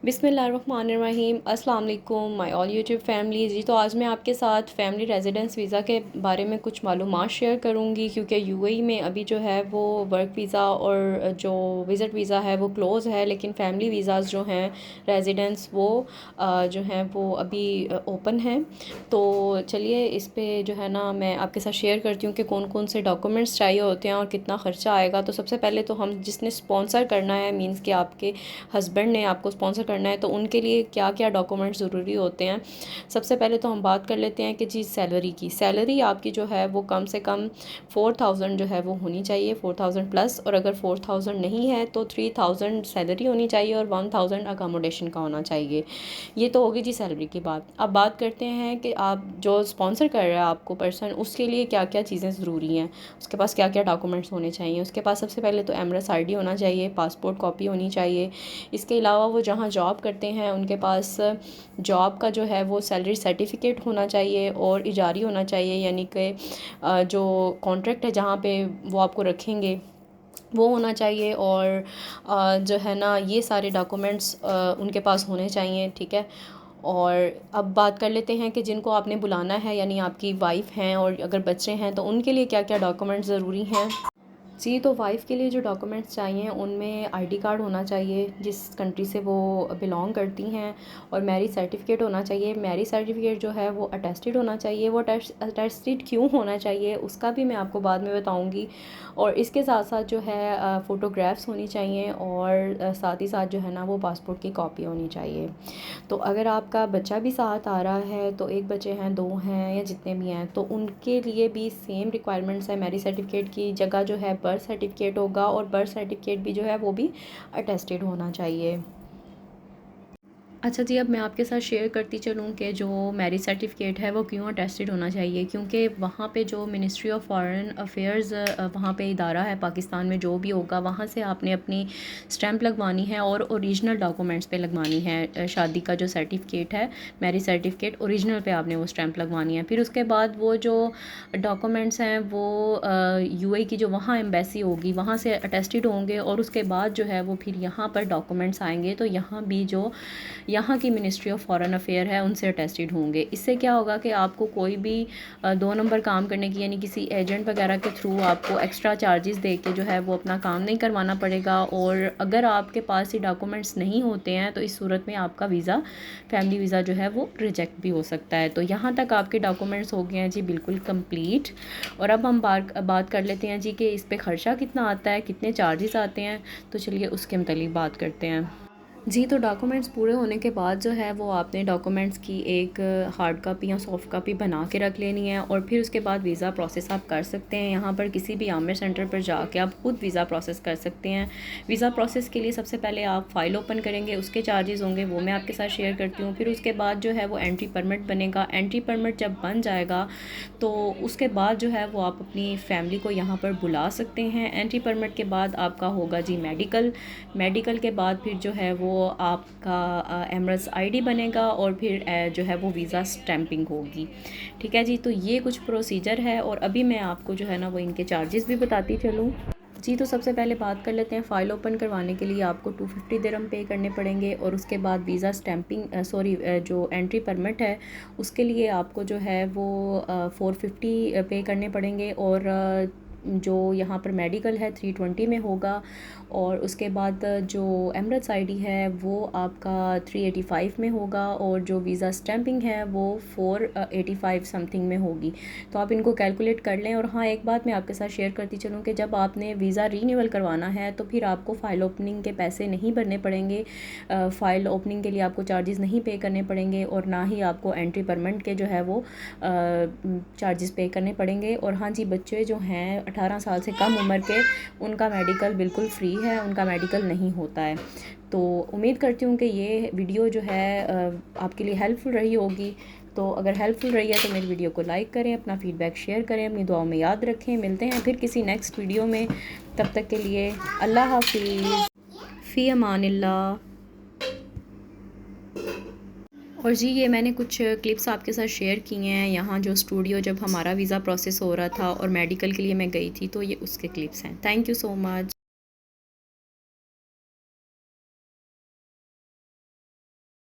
बिस्मिल्लाहिर्रहमानिर्रहीम। अस्सलाम वालेकुम माय ऑल यूट्यूब फैमिली। जी, तो आज मैं आपके साथ फैमिली रेजिडेंस वीज़ा के बारे में कुछ मालूमात शेयर करूंगी, क्योंकि यूएई में अभी जो है वो वर्क वीज़ा और जो विज़िट वीज़ा है वो क्लोज़ है, लेकिन फ़ैमिली वीज़ाज़ जो हैं रेजिडेंस वो जो हैं वो अभी ओपन हैं। तो चलिए इस पे जो है ना मैं आपके साथ शेयर करती हूँ कि कौन कौन से डॉक्यूमेंट्स चाहिए होते हैं और कितना ख़र्चा आएगा। तो सबसे पहले तो हम जिसने स्पॉन्सर करना है, मींस कि आपके हस्बैंड ने आपको स्पॉन्सर करना है, तो उनके लिए क्या क्या डॉक्यूमेंट्स ज़रूरी होते हैं। सबसे पहले तो हम बात कर लेते हैं कि जी सैलरी की। सैलरी आपकी जो है वो कम से कम 4000 जो है वो होनी चाहिए, 4000 प्लस। और अगर 4000 नहीं है तो 3000 सैलरी होनी चाहिए और 1000 अकोमोडेशन का होना चाहिए। ये तो होगी जी सैलरी की बात। अब बात करते हैं कि आप जो स्पॉन्सर कर रहा है आपको पर्सन, उसके लिए क्या क्या चीज़ें ज़रूरी हैं, उसके पास क्या क्या डॉक्यूमेंट्स होने चाहिए। उसके पास सबसे पहले तो एमरेस आईडी होना चाहिए, पासपोर्ट कॉपी होनी चाहिए। इसके अलावा वो जहाँ जॉब करते हैं उनके पास जॉब का जो है वो सैलरी सर्टिफिकेट होना चाहिए और इजारी होना चाहिए, यानी कि जो कॉन्ट्रैक्ट है जहाँ पे वो आपको रखेंगे वो होना चाहिए। और जो है ना ये सारे डॉक्यूमेंट्स उनके पास होने चाहिए, ठीक है। और अब बात कर लेते हैं कि जिनको आपने बुलाना है, यानी आपकी वाइफ़ हैं और अगर बच्चे हैं, तो उनके लिए क्या क्या डॉक्यूमेंट्स ज़रूरी हैं। जी, तो वाइफ़ के लिए जो डॉक्यूमेंट्स चाहिए उनमें आईडी कार्ड होना चाहिए जिस कंट्री से वो बिलोंग करती हैं, और मैरिज सर्टिफिकेट होना चाहिए। मैरिज सर्टिफिकेट जो है वो अटेस्टेड होना चाहिए। वो अटेस्टेड क्यों होना चाहिए उसका भी मैं आपको बाद में बताऊंगी। और इसके साथ साथ जो है फ़ोटोग्राफ्स होनी चाहिए, और साथ ही साथ जो है ना वो पासपोर्ट की कॉपी होनी चाहिए। तो अगर आपका बच्चा भी साथ आ रहा है, तो एक बच्चे हैं, दो हैं, या जितने भी हैं, तो उनके लिए भी सेम रिक्वायरमेंट्स है। मैरिज सर्टिफिकेट की जगह जो है बर्थ सर्टिफिकेट होगा, और बर्थ सर्टिफिकेट भी जो है वो भी अटेस्टेड होना चाहिए। अच्छा जी, अब मैं आपके साथ शेयर करती चलूँ कि जो मैरिज सर्टिफिकेट है वो क्यों अटेस्टेड होना चाहिए। क्योंकि वहाँ पे जो मिनिस्ट्री ऑफ फॉरेन अफेयर्स वहाँ पे इदारा है पाकिस्तान में, जो भी होगा वहाँ से आपने अपनी स्टैंप लगवानी है और ओरिजिनल डॉक्यूमेंट्स पे लगवानी है। शादी का जो सर्टिफिकेट है, मैरिज सर्टिफिकेट, ओरिजिनल पे आपने वो स्टैंप लगवानी है। फिर उसके बाद वो जो डॉक्यूमेंट्स हैं वो यूएई की जो वहाँ एम्बेसी होगी वहाँ से अटेस्टेड होंगे, और उसके बाद जो है वो फिर यहाँ पर डॉक्यूमेंट्स आएंगे, तो यहाँ भी जो यहाँ की मिनिस्ट्री ऑफ फॉरेन अफेयर है उनसे अटेस्टेड होंगे। इससे क्या होगा कि आपको कोई भी 2 नंबर काम करने की, यानी किसी एजेंट वगैरह के थ्रू आपको एक्स्ट्रा चार्जेस दे के जो है वो अपना काम नहीं करवाना पड़ेगा। और अगर आपके पास ये डॉक्यूमेंट्स नहीं होते हैं तो इस सूरत में आपका वीज़ा, फैमिली वीज़ा जो है वो रिजेक्ट भी हो सकता है। तो यहाँ तक आपके डॉक्यूमेंट्स हो गए हैं जी बिल्कुल कंप्लीट। और अब हम बात कर लेते हैं जी कि इस पर ख़र्चा कितना आता है, कितने चार्जेस आते हैं। तो चलिए उसके मतलब बात करते हैं। जी, तो डॉक्यूमेंट्स पूरे होने के बाद जो है वो आपने डॉक्यूमेंट्स की एक हार्ड कापी या सॉफ्ट कापी बना के रख लेनी है, और फिर उसके बाद वीज़ा प्रोसेस आप कर सकते हैं। यहाँ पर किसी भी आमिर सेंटर पर जाके आप खुद वीज़ा प्रोसेस कर सकते हैं। वीज़ा प्रोसेस के लिए सबसे पहले आप फ़ाइल ओपन करेंगे, उसके चार्जेस होंगे, वो मैं आपके साथ शेयर करती हूँ। फिर उसके बाद जो है वो एंट्री परमिट बनेगा। एंट्री परमिट जब बन जाएगा तो उसके बाद जो है वो आप अपनी फ़ैमिली को यहाँ पर बुला सकते हैं। एंट्री परमिट के बाद आपका होगा जी मेडिकल के बाद फिर जो है वो आपका एमरेस आईडी बनेगा, और फिर जो है वो वीज़ा स्टैंपिंग होगी। ठीक है जी, तो ये कुछ प्रोसीजर है। और अभी मैं आपको जो है ना वो इनके चार्जेस भी बताती चलूँ। जी, तो सबसे पहले बात कर लेते हैं फ़ाइल ओपन करवाने के लिए आपको 250 दिरहम पे करने पड़ेंगे, और उसके बाद वीज़ा स्टैंपिंग जो एंट्री परमिट है उसके लिए आपको जो है वो 450 पे करने पड़ेंगे। और जो यहाँ पर मेडिकल है 320 में होगा। और उसके बाद जो एमरेट्स आईडी है वो आपका 385 में होगा, और जो वीज़ा स्टैंपिंग है वो 485 समथिंग में होगी। तो आप इनको कैलकुलेट कर लें। और हाँ, एक बात मैं आपके साथ शेयर करती चलूँ कि जब आपने वीज़ा रीन्यूअल करवाना है तो फिर आपको फ़ाइल ओपनिंग के पैसे नहीं भरने पड़ेंगे। फ़ाइल ओपनिंग के लिए आपको चार्जेस नहीं पे करने पड़ेंगे, और ना ही आपको एंट्री परमिट के जो है वो चार्जेस पे करने पड़ेंगे। और हाँ जी, बच्चे जो हैं 18 साल से कम उम्र के, उनका मेडिकल बिल्कुल फ्री है, उनका मेडिकल नहीं होता है। तो उम्मीद करती हूँ कि ये वीडियो जो है आपके लिए हेल्पफुल रही होगी। तो अगर हेल्पफुल रही है तो मेरी वीडियो को लाइक करें, अपना फ़ीडबैक शेयर करें, अपनी दुआओं में याद रखें। मिलते हैं फिर किसी नेक्स्ट वीडियो में, तब तक के लिए अल्लाह हाफिज़, फ़ी अमानिल्लाह। और जी, ये मैंने कुछ क्लिप्स आपके साथ शेयर किए हैं। यहाँ जो स्टूडियो जब हमारा वीज़ा प्रोसेस हो रहा था और मेडिकल के लिए मैं गई थी, तो ये उसके क्लिप्स हैं। Thank you so much.